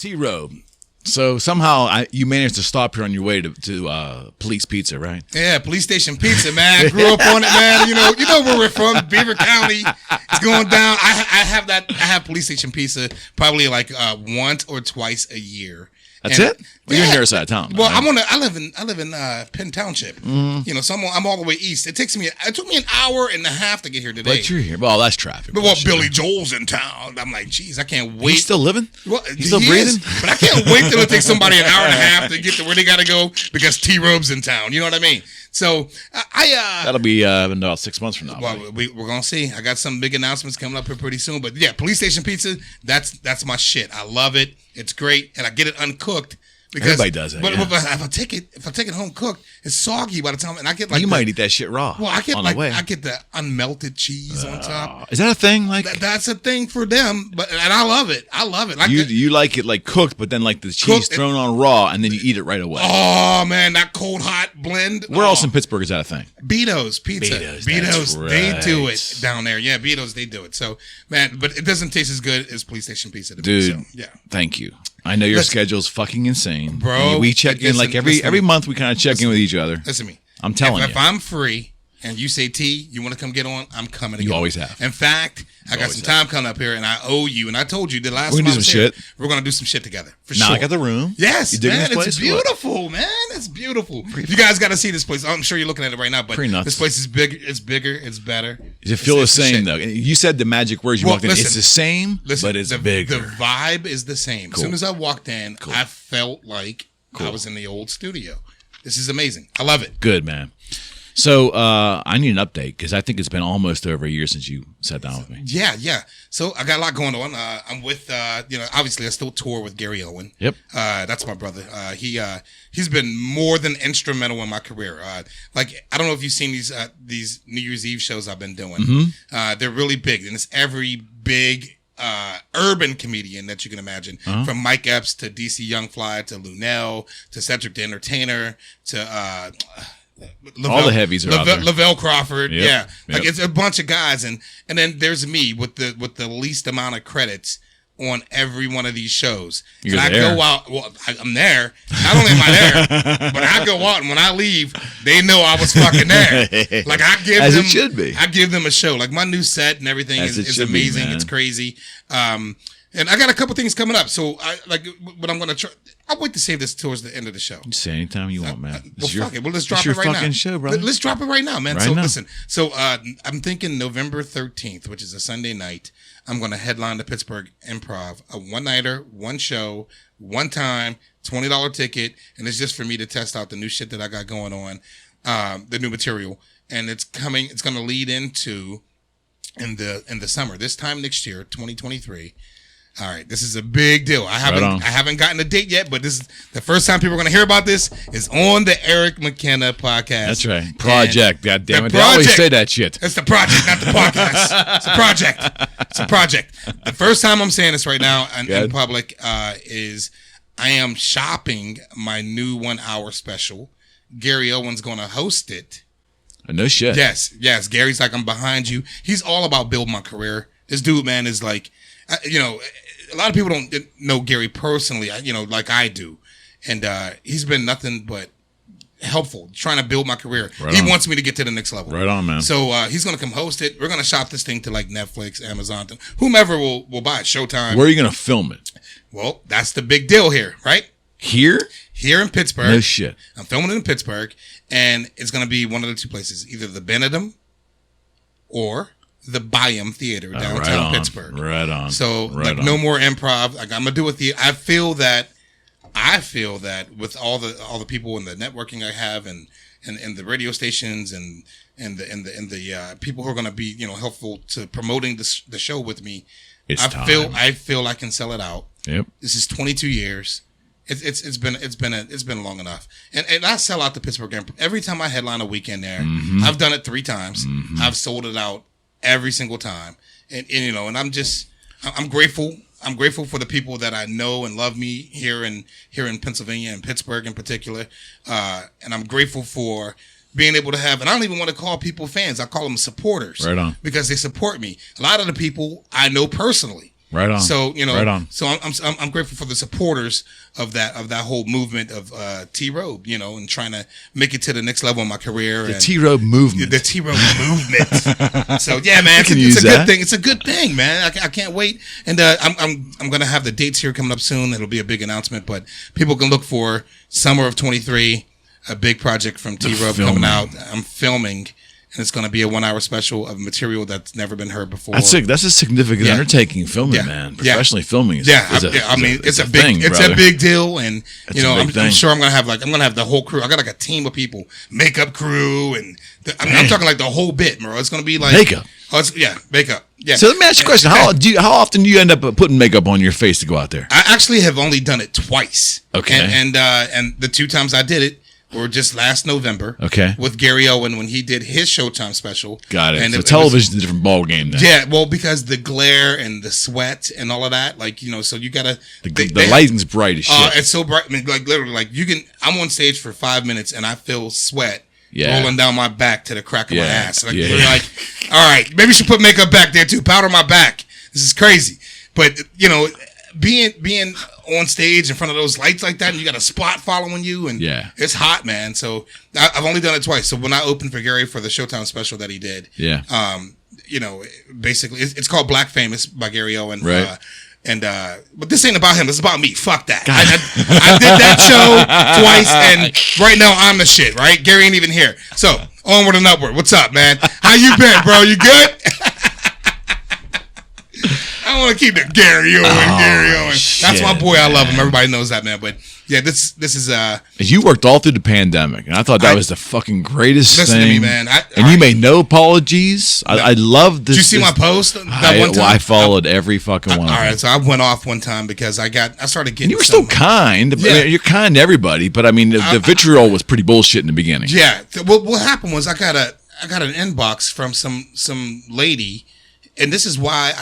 T-Robe. So somehow you managed to stop here on your way to Police Pizza, right? Yeah, Police Station Pizza, man. I grew up on it, man. You know where we're from, Beaver County. It's going down. I have Police Station Pizza probably like once or twice a year. That's it? Well, you're on your side of town. Well, right? I live in Penn Township. Mm-hmm. So I'm all the way east. It took me an hour and a half to get here today. But you're here. Well, that's traffic. But Billy Joel's in town. I'm like, geez, I can't wait. He's still living? Well, he's still breathing? But I can't wait till it takes somebody an hour and a half to get to where they got to go because T-Robe's in town. You know what I mean? So that'll be in about 6 months from now. Well, we're gonna see. I got some big announcements coming up here pretty soon. But yeah, Police Station Pizza. That's my shit. I love it. It's great, and I get it uncooked. Because, everybody does that. But if I take it home cooked, it's soggy by the time, and I get like might eat that shit raw. Well, I get on the way. I get the unmelted cheese on top. Is that a thing? Like that's a thing for them, and I love it. I love it. Like you like it like cooked, but then like the cheese thrown on raw, and then you eat it right away. Oh man, that cold hot blend. Where else in Pittsburgh is that a thing? Beato's Pizza. Beato's, right. They do it down there. Yeah, Beato's, they do it. So man, but it doesn't taste as good as Police Station Pizza. Dude, me, so, yeah. Thank you. I know your schedule's fucking insane, bro. We check in like every month. We kind of check in with each other. Listen to me. I'm telling you. If I'm free and you say, T, you want to come get on, I'm coming. You always have. In fact, I got some time coming up here, and I owe you. And I told you the last time we're gonna do some shit. We're gonna do some shit together for now sure. I got the room. Yes, you man. It's beautiful, man. It's beautiful. You guys got to see this place. I'm sure you're looking at it right now, but this place is big. It's bigger. It's better. Does it feel the same though? You said the magic words. You walked in. It's the same, but it's bigger. The vibe is the same. As soon as I walked in, I felt like I was in the old studio. This is amazing. I love it. Good, man. So I need an update because I think it's been almost over a year since you sat down with me. Yeah. So I got a lot going on. I'm with, obviously I still tour with Gary Owen. Yep. That's my brother. He's been more than instrumental in my career. Like I don't know if you've seen these New Year's Eve shows I've been doing. Mm-hmm. They're really big, and it's every big urban comedian that you can imagine, from Mike Epps to DC Young Fly to Lunel to Cedric the Entertainer to all the heavies are out there. Lavelle Crawford, Yep. Like it's a bunch of guys, and then there's me with the least amount of credits on every one of these shows. You're and there. I go out. Well, I'm there. Not only am I there, but I go out, and when I leave, they know I was fucking there. Like I give as them, it should be. I give them a show. Like my new set and everything is amazing. It's crazy. And I got a couple things coming up. So what I'm going to try. I'll wait to save this towards the end of the show. You say anytime you want, man. Fuck it. Well, let's drop it right now. Fucking show, brother. Let's drop it right now, man. Listen. So I'm thinking November 13th, which is a Sunday night. I'm going to headline the Pittsburgh Improv, a one-nighter, one show, one time, $20 ticket, and it's just for me to test out the new shit that I got going on, the new material, and it's coming. It's going to lead into in the summer, this time next year, 2023. All right, this is a big deal. I haven't gotten a date yet, but this is the first time people are going to hear about this is on the Eric McKenna podcast. That's right. Project. God damn it. They always say that shit. It's the project, not the podcast. It's a project. It's a project. The first time I'm saying this right now in public is I am shopping my new 1 hour special. Gary Owen's going to host it. No shit. Yes. Gary's like, I'm behind you. He's all about building my career. This dude, man, is like, a lot of people don't know Gary personally, like I do. And he's been nothing but helpful, trying to build my career. He wants me to get to the next level. Right on, man. So he's going to come host it. We're going to shop this thing to like Netflix, Amazon, whomever will buy it, Showtime. Where are you going to film it? Well, that's the big deal here, right? Here in Pittsburgh. No shit. I'm filming it in Pittsburgh, and it's going to be one of the two places, either the Benedum or the Byam Theater downtown Pittsburgh. Right on. So no more improv. Like I'm gonna do it. I feel that with all the people and the networking I have and the radio stations and the people who are gonna be helpful to promoting the show with me. I feel I can sell it out. Yep. This is 22 years. It's been long enough, and I sell out the Pittsburgh Improv every time I headline a weekend there. Mm-hmm. I've done it 3 times. Mm-hmm. I've sold it out every single time, and I'm grateful. I'm grateful for the people that I know and love me here in Pennsylvania and Pittsburgh in particular, and I'm grateful for being able to have. And I don't even want to call people fans. I call them supporters, right on, because they support me. A lot of the people I know personally. Right on. So right on. So I'm grateful for the supporters of that whole movement of T-Robe, and trying to make it to the next level in my career. The T-Robe movement. The T-Robe movement. So yeah, man, it's a good thing. It's a good thing, man. I can't wait. And I'm gonna have the dates here coming up soon. It'll be a big announcement, but people can look for summer of 23, a big project from T-Robe coming out. I'm filming. And it's going to be a 1 hour special of material that's never been heard before. That's a significant undertaking, filming, man. Professionally filming is it's a big deal, and I'm sure I'm going to have the whole crew. I got like a team of people, makeup crew, and I'm talking like the whole bit, bro. It's going to be like makeup. Makeup. Yeah. So let me ask you a question: How often do you end up putting makeup on your face to go out there? I actually have only done it twice. Okay. And the 2 times I did it were just last November. Okay. With Gary Owen when he did his Showtime special. Got it. And so television's a different ball game then. Yeah, well, because the glare and the sweat and all of that, so you gotta the lighting's bright as shit. It's so bright. I mean, like literally, like I'm on stage for 5 minutes and I feel sweat rolling down my back to the crack of my ass. Like, you're like, all right, maybe you should put makeup back there too. Powder my back. This is crazy. But being on stage in front of those lights like that, and you got a spot following you, and it's hot, man. So I've only done it twice. So when I opened for Gary for the Showtime special that he did, basically it's called Black Famous by Gary Owen, right? But this ain't about him. This is about me. Fuck that. I did that show twice, and right now I'm the shit. Right? Gary ain't even here. So onward and upward. What's up, man? How you been, bro? You good? I want to keep it Gary Owen. That's my boy. I love him. Everybody knows that, man. But yeah, this is. You worked all through the pandemic, and I thought that was the fucking greatest thing. Listen to me, man. You made no apologies. No. I love this. Did you see my post that one time? Well, I followed every fucking one. All right, so I went off one time because I started getting. And you were still kind. Yeah. I mean, you're kind to everybody, but I mean, the vitriol was pretty bullshit in the beginning. Yeah. Well, what happened was I got an inbox from some lady, and this is why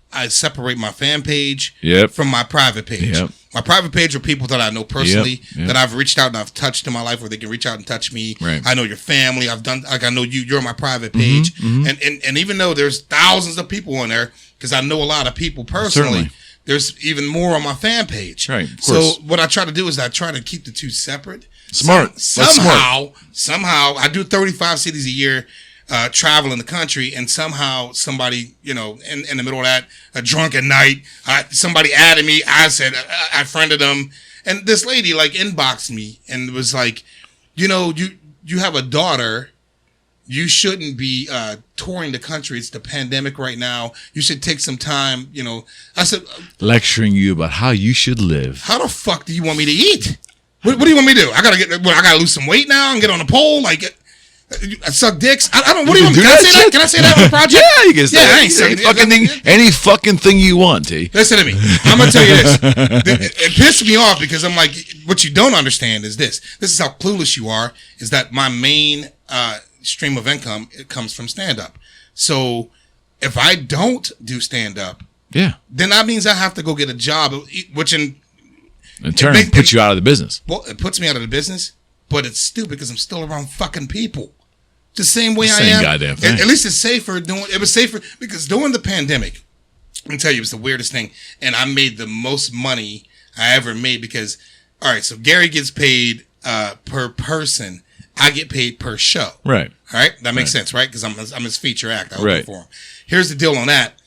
I separate my fan page from my private page. Yep. My private page are people that I know personally, that I've reached out and I've touched in my life, where they can reach out and touch me. Right. I know your family. I know you. You're my private page. And even though there's thousands of people on there, because I know a lot of people personally, certainly. There's even more on my fan page. Right. So what I try to do is I try to keep the two separate. Smart. Somehow, I do 35 cities a year. Traveling the country, and somehow somebody, in the middle of that, a drunken night, somebody added me. I said, I friended them, and this lady inboxed me and was like, you have a daughter. You shouldn't be touring the country. It's the pandemic right now. You should take some time. I said, lecturing you about how you should live. How the fuck do you want me to eat? What do you want me to do? I gotta lose some weight now and get on the pole I suck dicks. I don't. What do you want? Can I say that? Can I say that on the project? Yeah, you can say that. I ain't saying any fucking thing you want, T. Listen to me. I'm gonna tell you this. It pissed me off because I'm like, what you don't understand is this. This is how clueless you are. Is that my main stream of income? It comes from stand up. So if I don't do stand up, then that means I have to go get a job, which in turn puts you out of the business. Well, it puts me out of the business, but it's stupid because I'm still around fucking people. The same way I am. Goddamn thing. At least it's safer it was safer because during the pandemic, let me tell you, it was the weirdest thing. And I made the most money I ever made because, all right, so Gary gets paid per person. I get paid per show. Right. All right. That makes sense, right? Because I'm his feature act. I open for him. Here's the deal on that.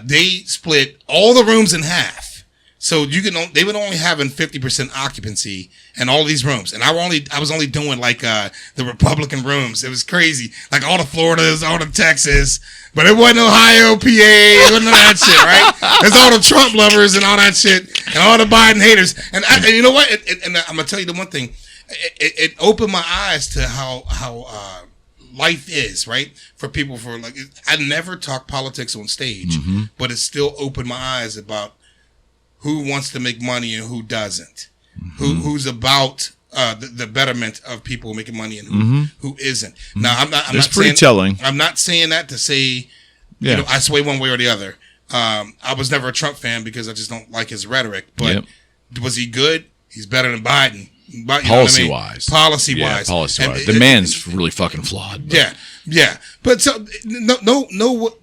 They split all the rooms in half. So they would only have 50% occupancy in all these rooms, and I was only doing the Republican rooms. It was crazy, like all the Floridas, all the Texas, but it wasn't Ohio, PA, it wasn't that shit, right? There's all the Trump lovers and all that shit, and all the Biden haters. And you know what? And I'm gonna tell you the one thing. It opened my eyes to how life is, right? For people, I never talk politics on stage, but it still opened my eyes about who wants to make money and who doesn't, who's about the betterment of people making money and who isn't. Now, I'm not pretty telling. I'm not saying that to say, I sway one way or the other. I was never a Trump fan because I just don't like his rhetoric. But was he good? He's better than Biden. Policy-wise. Policy-wise. The man's really fucking flawed. But. Yeah. But so, no.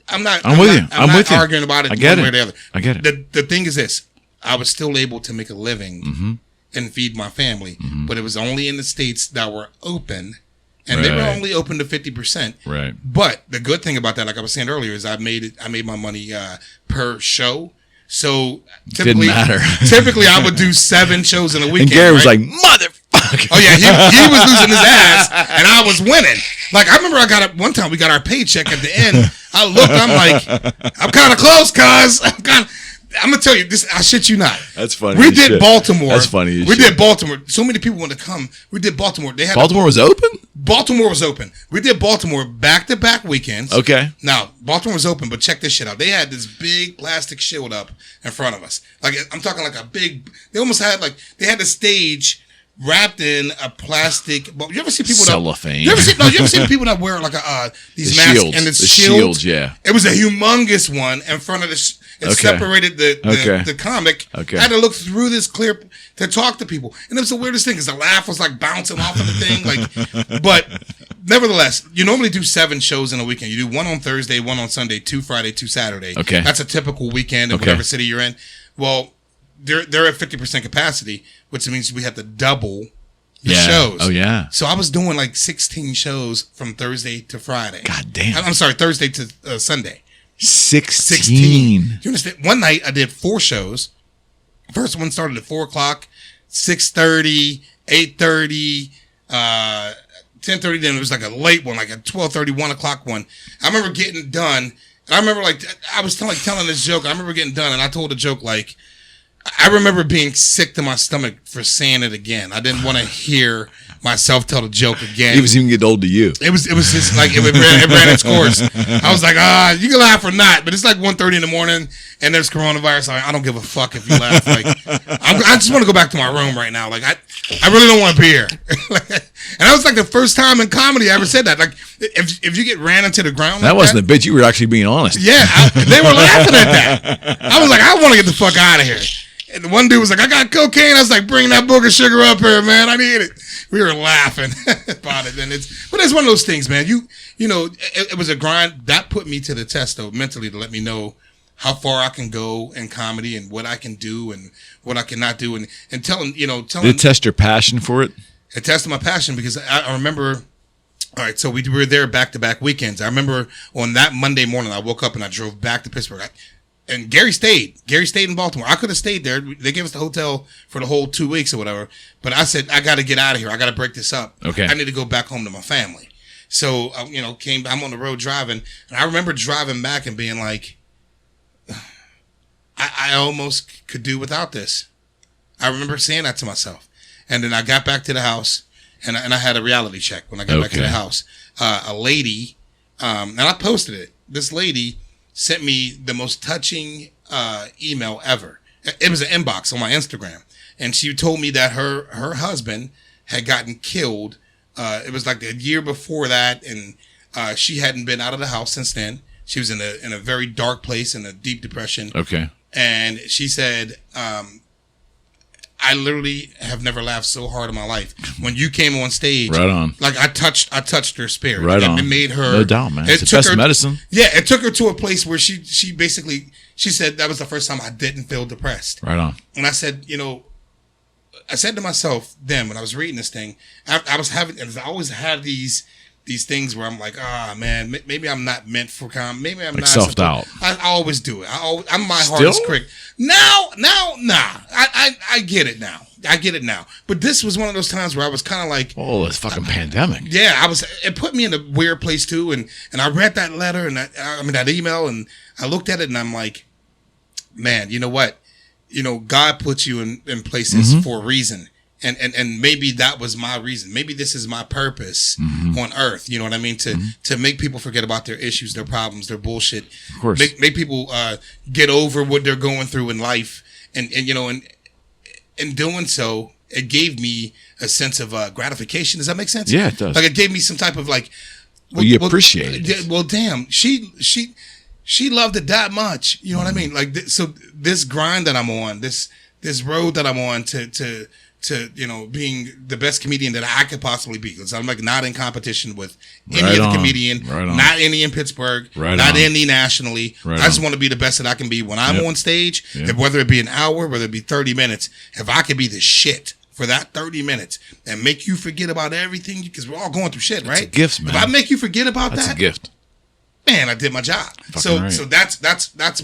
I'm not. I'm with you. I'm with not you. arguing about it I get one way it. or the other. I get it. The thing is this: I was still able to make a living and feed my family, but it was only in the states that were open, and they were only open to 50%. Right. But the good thing about that, like I was saying earlier, is I made my money per show. So typically, I would do 7 shows in a weekend. And Gary was like, motherfucker. Oh yeah, he was losing his ass, and I was winning. Like I remember, one time we got our paycheck at the end. I looked, I'm like, I'm kind of close, cuz. I'm gonna tell you this. I shit you not. That's funny. We did Baltimore. That's funny. We did Baltimore. So many people wanted to come. We did Baltimore. Baltimore was open. Baltimore was open. We did Baltimore back-to-back weekends. Okay. Now Baltimore was open, but check this shit out. They had this big plastic shield up in front of us. Like I'm talking like a big. They almost had they had the stage wrapped in a plastic. But you ever see people cellophane? You ever see the people that wear like these masks shields. and it's the shields? Yeah. It was a humongous one in front of the. It separated the comic. Okay. I had to look through this clear to talk to people. And it was the weirdest thing because the laugh was like bouncing off of the thing. But nevertheless, you normally do 7 shows in a weekend. You do 1 on Thursday, 1 on Sunday, 2 Friday, 2 Saturday. Okay. That's a typical weekend in whatever city you're in. Well, they're at 50% capacity, which means we have to double the shows. Oh, yeah. So I was doing like 16 shows from Thursday to Friday. God damn. I'm sorry, Thursday to Sunday. 16. You understand? One night I did 4 shows. First one started at 4 o'clock, 6:30, 8:30, 10:30. Then it was like a late one, like a 12:30, 1 o'clock one. I remember getting done, and I remember I was telling this joke. I remember getting done, and I told a joke like, I remember being sick to my stomach for saying it again. I didn't want to hear myself tell the joke again. It was even get old to you. It was just like it ran its course. I was like, you can laugh or not, but it's like 1:30 in the morning and there's coronavirus. I don't give a fuck if you laugh. Like I just want to go back to my room right now. Like I really don't want to be here. And that was like the first time in comedy I ever said that. Like if you get ran into the ground, that wasn't a bitch. You were actually being honest. Yeah, they were laughing at that. I was like, I want to get the fuck out of here. And the one dude was like, I got cocaine. I was like, bring that booger sugar up here, man. I need it. We were laughing about it. But it's one of those things, man. You know, it was a grind. That put me to the test, though, mentally, to let me know how far I can go in comedy and what I can do and what I cannot do. And telling. Did it test your passion for it? It tested my passion because I remember, all right, so we were there back-to-back weekends. I remember on that Monday morning, I woke up and I drove back to Pittsburgh. And Gary stayed in Baltimore. I could have stayed there. They gave us the hotel for the whole 2 weeks or whatever. But I said, I got to get out of here. I got to break this up. Okay. I need to go back home to my family. So, I'm on the road driving. And I remember driving back and being like, I almost could do without this. I remember saying that to myself. And then I got back to the house and I had a reality check when I got back to the house. A lady, and I posted it. This lady sent me the most touching email ever. It was an inbox on my Instagram. And she told me that her husband had gotten killed. It was like the year before that. And she hadn't been out of the house since then. She was in a very dark place, in a deep depression. Okay. And she said, I literally have never laughed so hard in my life. When you came on stage, right on. Like I touched her spirit. Right on. It made her, no doubt, man. It's the best medicine. Yeah, it took her to a place where she basically said that was the first time I didn't feel depressed. Right on. And I said, I said to myself then when I was reading this thing, I always have these things where I'm like, man, maybe I'm not meant for comedy. Maybe I'm not self-doubt. I always do it. I'm my hardest critic. Now, nah. I get it now. But this was one of those times where I was kind of like, oh, this fucking pandemic. Yeah, it put me in a weird place too. And I read that letter and that email and I looked at it and I'm like, man, you know what? God puts you in places for a reason. And maybe that was my reason. Maybe this is my purpose on earth. You know what I mean? To make people forget about their issues, their problems, their bullshit. Of course. Make people get over what they're going through in life. And in doing so, it gave me a sense of gratification. Does that make sense? Yeah, it does. Like it gave me some type of like. Well, you appreciate it. Well, damn, she loved it that much. You know what I mean? Like so, this grind that I'm on, this road that I'm on to being the best comedian that I could possibly be. Because I'm like not in competition with any other comedian, not any in Pittsburgh, not any nationally. I just want to be the best that I can be when I'm on stage, whether it be an hour, whether it be 30 minutes. If I could be the shit for that 30 minutes and make you forget about everything, because we're all going through shit, right? It's a gift, man. If I make you forget about that's that, a gift. Man, I did my job. So that's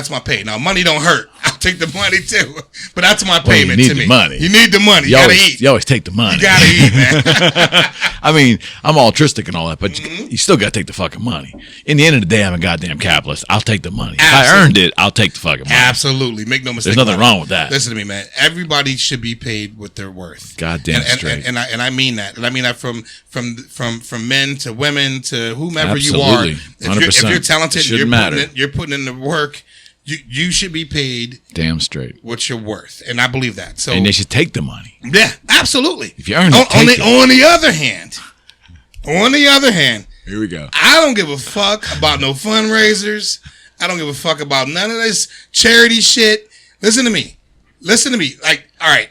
my pay. Now, money don't hurt. I'll take the money too, but that's my payment to me. Money. You need the money. You gotta eat. You always take the money. You gotta eat, man. I mean, I'm altruistic and all that, but you still gotta take the fucking money. In the end of the day, I'm a goddamn capitalist. I'll take the money. Absolutely. If I earned it, I'll take the fucking money. Absolutely. Make no mistake. There's nothing wrong with that. Listen to me, man. Everybody should be paid what they're worth. Goddamn straight. And I mean that. And I mean that from men to women to whomever Absolutely. you are. If you're talented, you're putting in the work. You should be paid damn straight what you're worth, and I believe that. So, and they should take the money. Yeah, absolutely. If you earn it, take it. On the other hand, here we go. I don't give a fuck about no fundraisers. I don't give a fuck about none of this charity shit. Listen to me. Like, all right,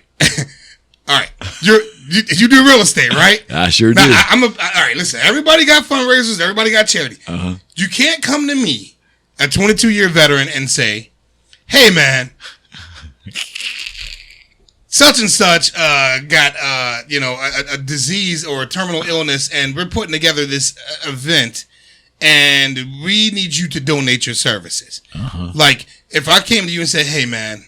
all right. You do real estate, right? I sure do. All right. Listen, everybody got fundraisers. Everybody got charity. You can't come to me, a 22-year veteran, and say, hey, man, such and such got a disease or a terminal illness, and we're putting together this event, and we need you to donate your services. Like, if I came to you and said, hey, man,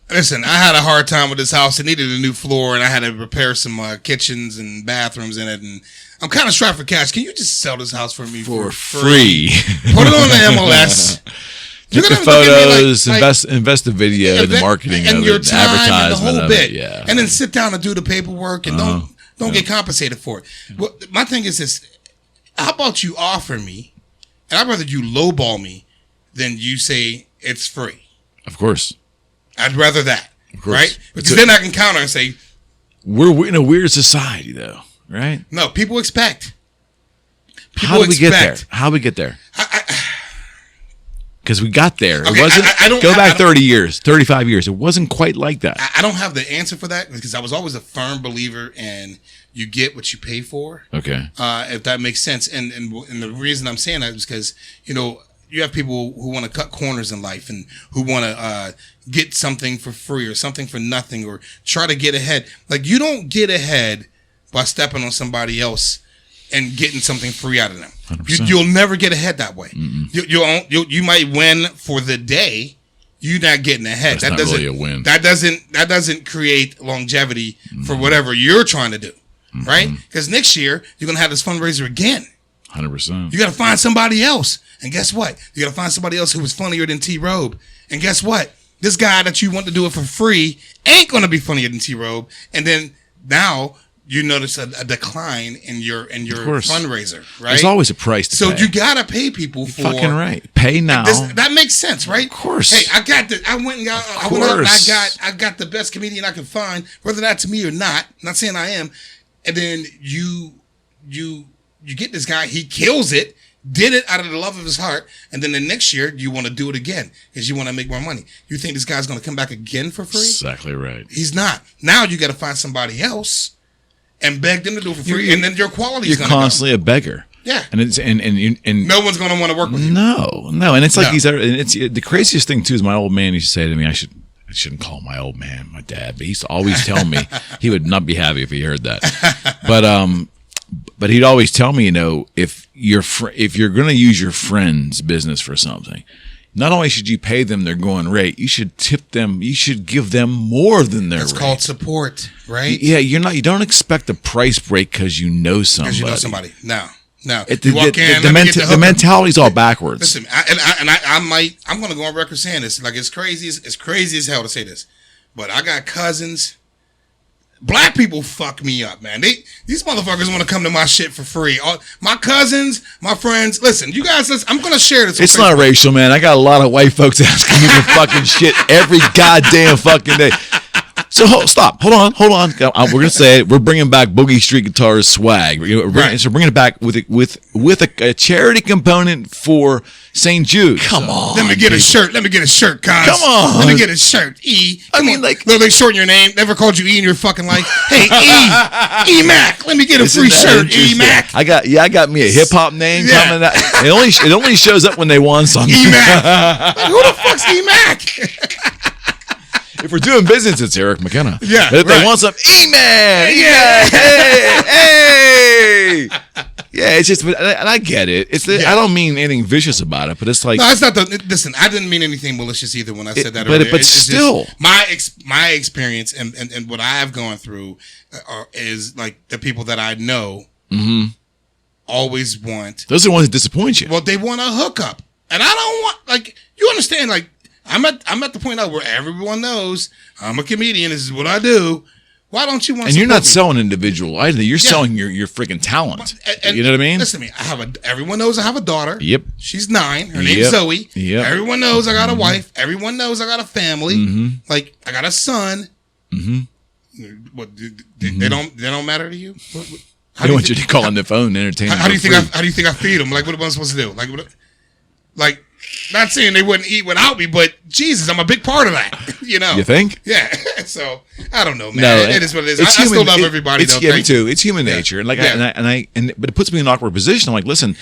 listen, I had a hard time with this house. It needed a new floor, and I had to repair some kitchens and bathrooms in it, and I'm kind of strapped for cash. Can you just sell this house for me for free? Put it on the MLS. Get the photos, invest the video, the marketing and of your it, time, advertisement and the whole bit, yeah. And then sit down and do the paperwork, and don't get compensated for it. Well, my thing is this: how about you offer me, and I'd rather you lowball me than you say it's free. Of course, I'd rather that, right? Because then I can counter and say, we're in a weird society, though. Right? No, people expect. How do we get there? How do we get there? Because we got there. Okay, it wasn't. Go back 30 years, 35 years. It wasn't quite like that. I don't have the answer for that because I was always a firm believer in you get what you pay for. Okay. If that makes sense, and the reason I'm saying that is because you have people who want to cut corners in life and who want to get something for free or something for nothing or try to get ahead. Like, you don't get ahead by stepping on somebody else and getting something free out of them. You'll never get ahead that way. You might win for the day. You're not getting ahead. That's not really a win. That doesn't create longevity for whatever you're trying to do, right? Because next year you're gonna have this fundraiser again. 100%. You got to find somebody else, and guess what? You got to find somebody else who was funnier than T-Robe, and guess what? This guy that you want to do it for free ain't gonna be funnier than T-Robe, and then now you notice a decline in your fundraiser, right? There's always a price to pay. So you gotta pay people for. You're fucking right. Pay now. That makes sense, right? Of course. Hey, I went up and I got the best comedian I could find, whether that's me or not. I'm not saying I am. And then you get this guy, he kills it, did it out of the love of his heart, and then the next year you want to do it again because you want to make more money. You think this guy's going to come back again for free? Exactly right. He's not. Now you got to find somebody else and beg them to do it for free, and then your quality is going to go. You're constantly a begger. Yeah, and it's and no one's going to want to work with you. No, and it's like it's the craziest thing too is my old man used to say to me, I shouldn't call him my old man, my dad, but he used to always tell me he would not be happy if he heard that, but he'd always tell me, if you're going to use your friend's business for something, not only should you pay them their going rate, you should tip them. You should give them more than their rate. It's called support, right? Yeah, you don't expect a price break because you know somebody. Because you know somebody. No. The mentality's all backwards. Listen, I'm going to go on record saying this. Like, it's crazy as hell to say this, but I got cousins. Black people fuck me up, man. These motherfuckers want to come to my shit for free. My cousins, my friends. Listen, you guys, I'm going to share this. It's not racial, man. I got a lot of white folks asking me for fucking shit every goddamn fucking day. So stop. Hold on. We're gonna say it. We're bringing back Boogie Street Guitars swag. We're bringing it back with a charity component for St. Jude. Come on. Let me get a shirt. Cuz. Come on. Let me get a shirt. E. Come on. Like, they shorten your name. Never called you E in your fucking life. Hey, E. Mac. Let me get a free shirt. E. Mac. I got me a hip hop name coming out. It only shows up when they want something. E. Mac. Like, who the fuck's E. Mac? If we're doing business, it's Eric McKenna. Yeah. But if they want some E-Man. Yeah. Hey. Yeah, it's just, and I get it. I don't mean anything vicious about it, but it's like. No, it's not listen, I didn't mean anything malicious either when I said that earlier. But still. My experience and what I have gone through is like the people that I know always want. Those are the ones that disappoint you. Well, they want a hookup. And I don't want, like, you understand, like, I'm at the point now where everyone knows I'm a comedian. This is what I do. Why don't you want? And you're not selling individual either. You're selling your freaking talent. And you know what I mean? Listen to me. Everyone knows I have a daughter. Yep. She's 9. Her name's Zoe. Yep. Everyone knows I got a wife. Everyone knows I got a family. Like I got a son. What? They don't matter to you? I don't want you to call on the phone and entertain them. How do you think I feed them? Like what am I supposed to do? Like. Not saying they wouldn't eat without me, but Jesus, I'm a big part of that. You know? You think? Yeah. So I don't know, man. No, it is what it is. I still love everybody, though. Yeah, me too. It's human nature, and like, but it puts me in an awkward position. I'm like, listen,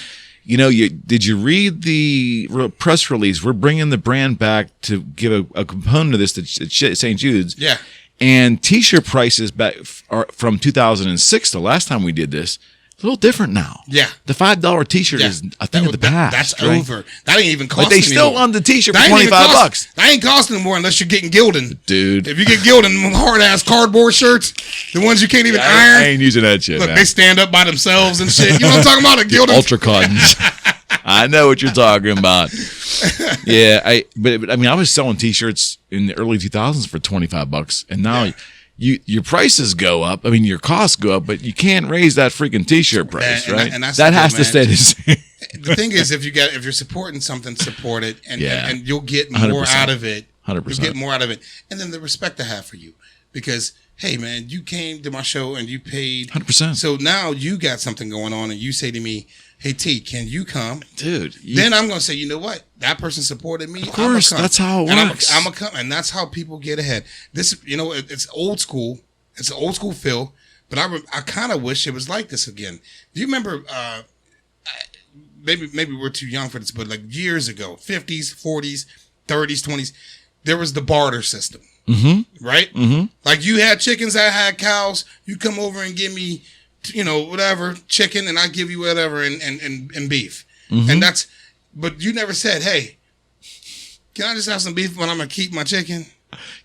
did you read the press release? We're bringing the brand back to give a component of this to St. Jude's. Yeah. And T-shirt prices back from 2006, the last time we did this. A little different now. Yeah. The $5 T-shirt is a thing of the past. That's over. That ain't even costing they still anymore. on the T-shirt for $25. That ain't costing anymore unless you're getting Gildan. Dude. If you get Gildan, hard-ass cardboard shirts, the ones you can't even iron. I ain't using that shit, Look, man. They stand up by themselves and shit. You know what I'm talking about? A Gildan? Ultra cottons. I know what you're talking about. Yeah, but I mean, I was selling T-shirts in the early 2000s for $25, and now your prices go up. I mean, your costs go up, but you can't raise that freaking T-shirt price, right? And that has to stay the same. The thing is, if you're supporting something, support it, and you'll get more 100%. out of it. 100%. You'll get more out of it, and then the respect I have for you, because hey, man, you came to my show and you paid 100%. So now you got something going on, and you say to me, "Hey T, can you come, dude?" Then I'm gonna say, you know what? That person supported me. Of course, that's how it works. I'm gonna come, and that's how people get ahead. This, it's old school. It's an old school feel, but I kind of wish it was like this again. Do you remember? Maybe we're too young for this, but like years ago, 50s, 40s, 30s, 20s, there was the barter system, right? Like you had chickens, I had cows. You come over and give me, whatever chicken, and I give you whatever and beef, and that's. But you never said, "Hey, can I just have some beef when I'm gonna keep my chicken?"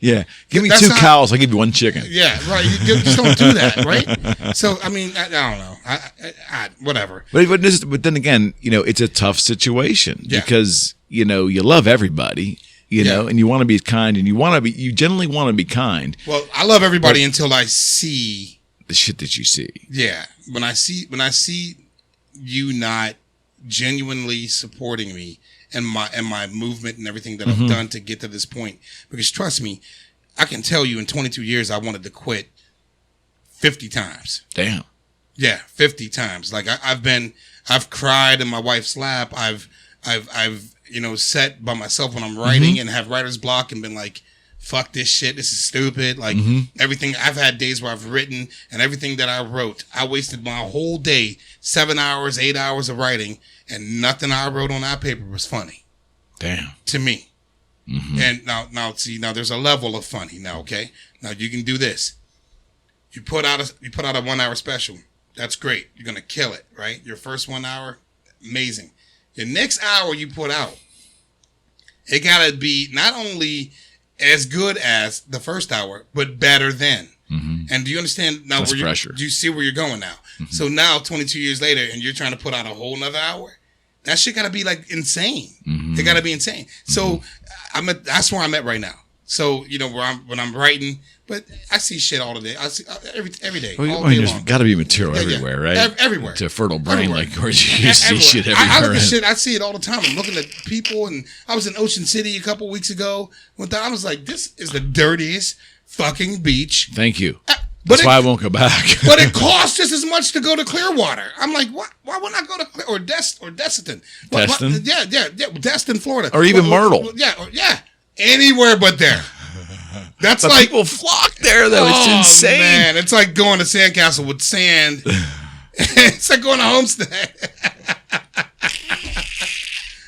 Yeah, give me 2 cows. I'll give you 1 chicken. Yeah, right. You just don't do that, right? So, I mean, I don't know. I whatever. But then again, it's a tough situation because you love everybody, and you want to be kind, and you generally want to be kind. Well, I love everybody until I see the shit that you see. Yeah, when I see you not genuinely supporting me. And my movement and everything that I've done to get to this point. Because trust me, I can tell you in 22 years I wanted to quit 50 times. Damn. Yeah, 50 times. Like I've cried in my wife's lap. I've sat by myself when I'm writing and have writer's block and been like, fuck this shit. This is stupid. Like everything. I've had days where I've written and everything that I wrote, I wasted my whole day, 7 hours, 8 hours of writing. And nothing I wrote on that paper was funny. Damn. To me. And now there's a level of funny now, okay? Now you can do this. You put out a 1 hour special. That's great. You're gonna kill it, right? Your first 1 hour, amazing. Your next hour you put out, it gotta be not only as good as the first hour, but better than. And do you understand now? Do you see where you're going now? So now, 22 years later, and you're trying to put out a whole nother hour. That shit gotta be like insane. It gotta be insane. So that's where I'm at right now. So when I'm writing, but I see shit all day. I see every day. All day there's long. Got to be material everywhere, right? Everywhere. To a fertile brain, everywhere. like where you see shit everywhere. I look at shit. I see it all the time. I'm looking at people, and I was in Ocean City a couple weeks ago. I was like, this is the dirtiest fucking beach. Thank you. That's why I won't go back. But it costs just as much to go to Clearwater. I'm like, what? Why wouldn't I go to Destin? Destin? Yeah, Destin, Florida, or even Myrtle. Yeah, anywhere but there. That's but like people flock there though. It's insane. Man, it's like going to Sandcastle with sand. It's like going to Homestead.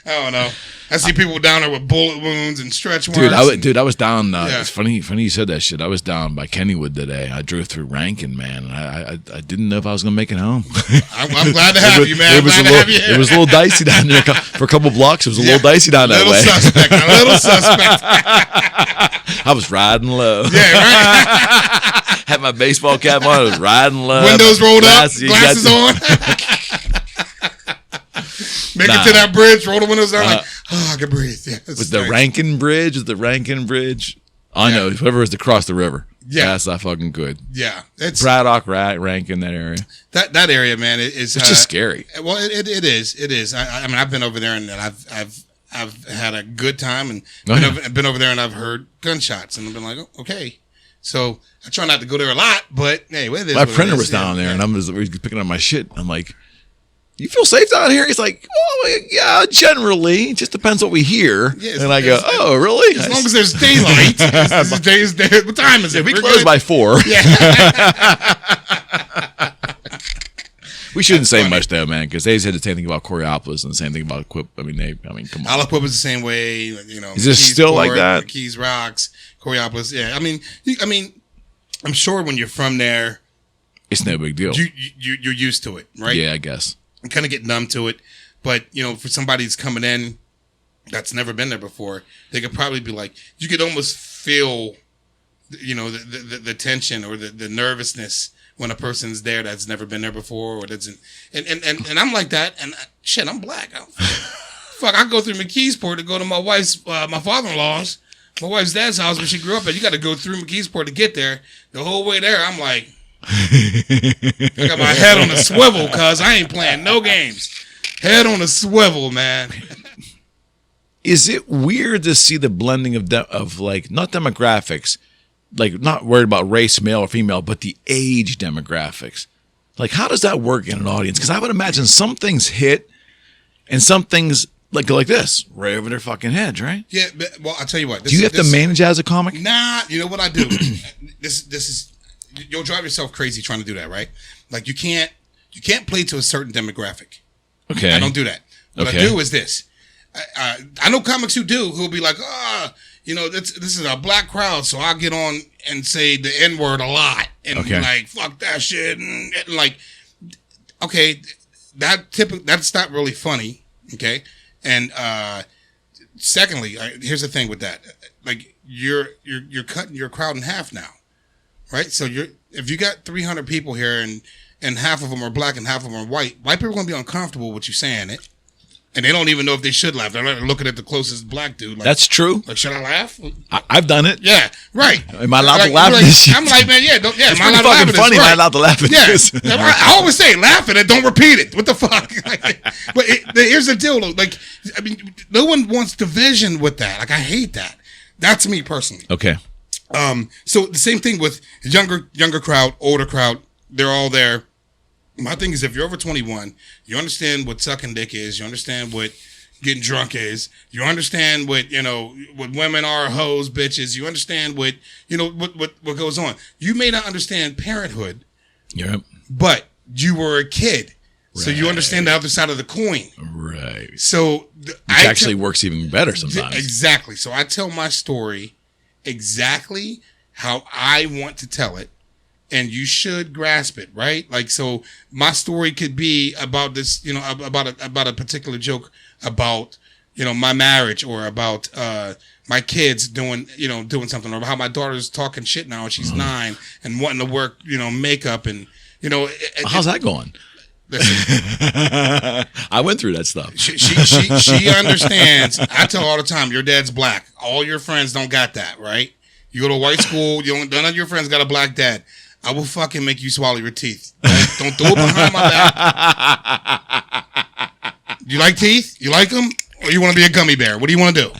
I don't know. I see people down there with bullet wounds and stretch marks. I was down. It's funny you said that shit. I was down by Kennywood today. I drove through Rankin, man. And I didn't know if I was going to make it home. I'm glad to have you, man. It was a little dicey down there for a couple blocks. It was a little dicey down that way. A little suspect. I was riding low. Yeah, right. Had my baseball cap on. I was riding low. Windows rolled up. Glasses on. Make it to that bridge, roll the windows down, I can breathe. Yeah, was the Rankin Bridge? Is the Rankin Bridge? I know. Whoever was to cross the river. Yeah. That's not fucking good. Yeah. It's Braddock, Rankin, that area. That area, man, it's just scary. Well, it is. It is. I mean, I've been over there and I've had a good time and been over there and I've heard gunshots and I've been like, oh, okay. So I try not to go there a lot, but hey, my printer was down there and I was picking up my shit. I'm like, you feel safe down here? He's like, oh, yeah, generally. It just depends what we hear. Yeah, and I go, oh, really? As long as there's daylight. What time is it? We close by 4. Yeah. We shouldn't say much, though, man, because they said the same thing about Coriopolis and the same thing about Quip. I mean, come on. Alaquip is the same way. You know, is this still like that? Keys Rocks, Coriopolis. Yeah, I mean, I'm sure when you're from there, it's no big deal. You're used to it, right? Yeah, I guess. And kind of get numb to it. But, for somebody that's coming in that's never been there before, they could probably be like, you could almost feel, the tension or the nervousness when a person's there that's never been there before or doesn't. And I'm like that. And shit, I'm black. Fuck, I go through McKeesport to go to my wife's, my father-in-law's, my wife's dad's house where she grew up at. You got to go through McKeesport to get there. The whole way there, I'm like, I got my head on a swivel, cuz I ain't playing no games. Head on a swivel, man. Is it weird to see the blending of like, not demographics, like not worried about race, male or female, but the age demographics? Like, how does that work in an audience? Because I would imagine some things hit and some things like this, right over their fucking heads, right? Yeah, but, well, I'll tell you what. Do you have to manage as a comic? Nah, you know what I do? This is... You'll drive yourself crazy trying to do that, right? Like you can't play to a certain demographic. Okay. I don't do that. What I do is this. I know comics who'll be like, this is a black crowd, so I'll get on and say the N-word a lot and like fuck that shit and like, okay, that's not really funny, okay? And secondly, here's the thing with that, like you're cutting your crowd in half now. Right, so if you got 300 people here and half of them are black and half of them are white people are going to be uncomfortable with you saying it, and they don't even know if they should laugh. They're looking at the closest black dude. Like, that's true. Like, should I laugh? I've done it. Yeah, right. Am I allowed to laugh at this shit? I'm like, man, yeah, it's am I allowed to laugh at this? Funny, right. Am I allowed to laugh at this? I always say, laugh at it, don't repeat it. What the fuck? But here's the deal, though. Like, I mean, no one wants division with that. Like, I hate that. That's me personally. Okay. So the same thing with younger crowd, older crowd, they're all there. My thing is, if you're over 21, you understand what sucking dick is, you understand what getting drunk is, you understand what, what women are, hoes, bitches, you understand what goes on. You may not understand parenthood, but you were a kid. Right. So you understand the other side of the coin. Right. So which actually works even better sometimes. Exactly. So I tell my story exactly how I want to tell it, and you should grasp it, right? Like, so my story could be about this, about a particular joke about, my marriage or about my kids doing something, or how my daughter's talking shit now and she's 9 and wanting to work, makeup and, how's that going? Listen, I went through that stuff. She understands. I tell her all the time, your dad's black. All your friends don't got that, right? You go to a white school, none of your friends got a black dad. I will fucking make you swallow your teeth. Don't do it behind my back. You like teeth? You like them? Or you want to be a gummy bear? What do you want to do?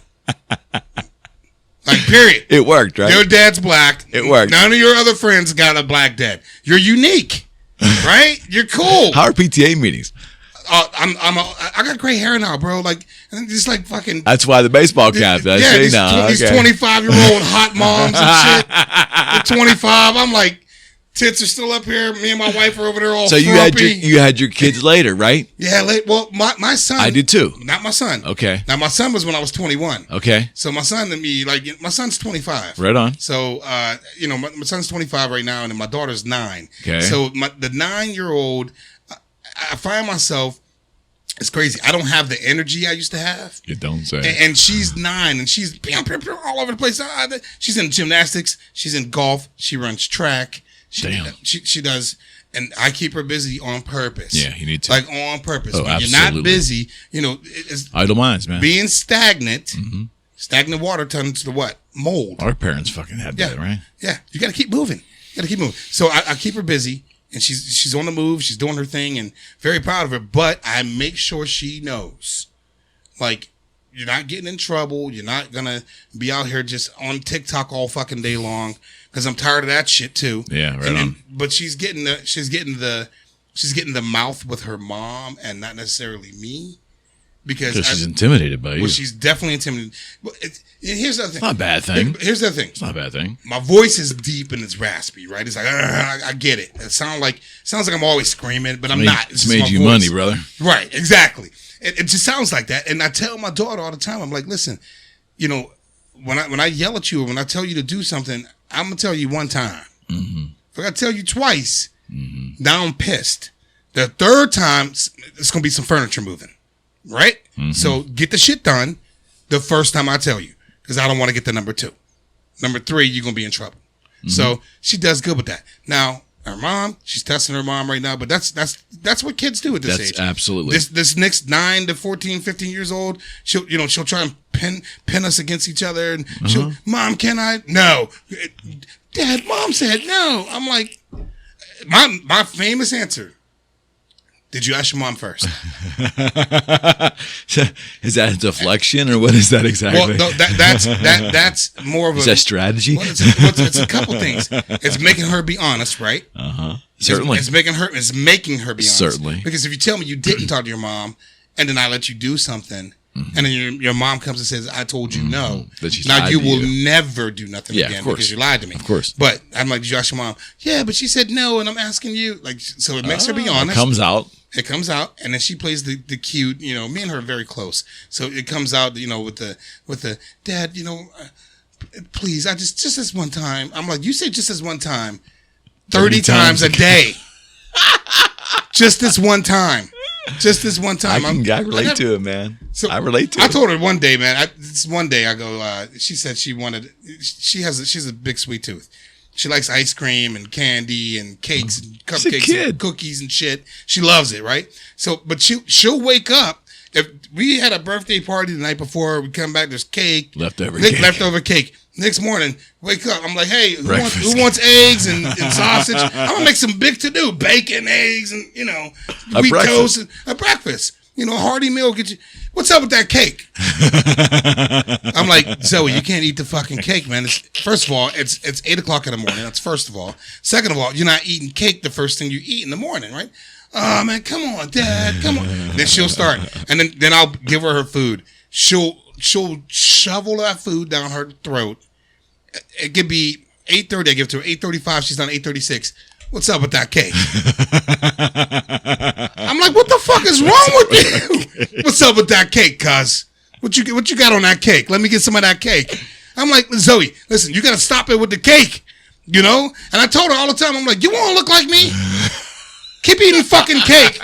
Like, period. It worked, right? Your dad's black. It worked. None of your other friends got a black dad. You're unique, right? You're cool. How are PTA meetings? I got gray hair now, bro. Like, just like fucking. That's why the baseball cap. These 25-year-old hot moms and shit. They're 25. I'm like, tits are still up here. Me and my wife are over there all. So you had your kids later, right? Yeah, late. Well, my son. I did too. Not my son. Okay. Now my son was when I was 21. Okay. So my son and me, like, my son's 25. Right on. So my son's 25 right now, and my daughter's 9. Okay. So the 9-year-old, I find myself. It's crazy. I don't have the energy I used to have. You don't say. And she's 9, and she's all over the place. She's in gymnastics. She's in golf. She runs track. She does, and I keep her busy on purpose. Yeah, you need to. Like, on purpose. Oh, when absolutely. you're not busy, it's idle minds, man. Being stagnant. Stagnant water turns to what? Mold. Our parents fucking had that, right? Yeah. You got to keep moving. So I keep her busy. And she's on the move. She's doing her thing, and very proud of her. But I make sure she knows, like, you're not getting in trouble. You're not gonna be out here just on TikTok all fucking day long, because I'm tired of that shit too. Yeah, right on. But she's getting the mouth with her mom, and not necessarily me, because she's intimidated by you. Well, she's definitely intimidated. Well, here's the other thing. It's not a bad thing. Here's the other thing. It's not a bad thing. My voice is deep and it's raspy, right? It's like, I get it. It sounds like I'm always screaming, but I'm not. It's made you money, brother. Right, exactly. It just sounds like that. And I tell my daughter all the time, I'm like, listen, when I yell at you or when I tell you to do something, I'm gonna tell you one time. If I gotta tell you twice, now I'm pissed. The third time, it's gonna be some furniture moving, right? So get the shit done the first time I tell you. Because I don't want to get the number 2. Number 3, you're going to be in trouble. So she does good with that. Now, her mom, she's testing her mom right now, but that's what kids do at this age. Absolutely. This next 9 to 14, 15 years old, she'll try and pin us against each other, and she'll, Mom, can I? No. Dad, Mom said no. I'm like, my famous answer. Did you ask your mom first? Is that a deflection, or what is that exactly? Well, no, that's more of a... Is that strategy? Well, it's a couple things. It's making her be honest, right? Certainly. It's making her be honest. Certainly. Because if you tell me you didn't talk to your mom, and then I let you do something, and then your mom comes and says, I told you no. Now you will never do nothing again because you lied to me. Of course. But I'm like, did you ask your mom? Yeah, but she said no, and I'm asking you. Like, so it makes her be honest. It comes out, and then she plays the cute. Me and her are very close, so it comes out. With the Dad. Please, I just this one time. I'm like, you say just this one time, 30 times a day. Just this one time. Just this one time. I relate to it, man. So I relate to it. I told her one day, man. One day I go. She said she has a big sweet tooth. She likes ice cream and candy and cakes and cupcakes and cookies and shit. She loves it, right? So, but she'll wake up. If we had a birthday party the night before, we come back, there's cake. Leftover cake. Next morning, wake up. I'm like, hey, who wants eggs and sausage? I'm going to make some big to-do. Bacon, eggs, and, wheat toast. And a breakfast. A hearty meal. Get you. What's up with that cake? I'm like, Zoe, you can't eat the fucking cake, man. First of all, it's 8 o'clock in the morning. That's first of all. Second of all, you're not eating cake the first thing you eat in the morning, right? Oh, man, come on, Dad, come on. Then she'll start. And then I'll give her food. She'll shovel that food down her throat. It could be 8:30. I give it to her. 8:35. She's done 8:36. What's up with that cake? I'm like, what the fuck is wrong with you? What's up with that cake, cuz? What you got on that cake? Let me get some of that cake. I'm like, Zoe, listen, you got to stop it with the cake, And I told her all the time, I'm like, you want to look like me? Keep eating fucking cake.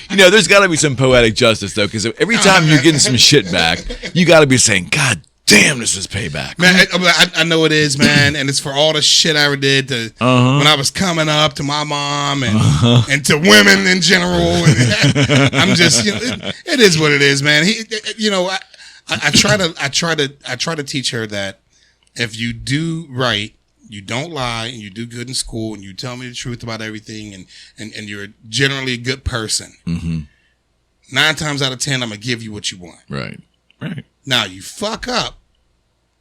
There's got to be some poetic justice, though, because every time you're getting some shit back, you got to be saying, God damn, this is payback. Man, I know it is, man, and it's for all the shit I ever did when I was coming up to my mom and to women in general. And I'm just, it is what it is, man. I try to teach her that if you do right, you don't lie, and you do good in school, and you tell me the truth about everything, and you're generally a good person. 9 times out of 10, I'm gonna give you what you want. Right. Right. Now you fuck up,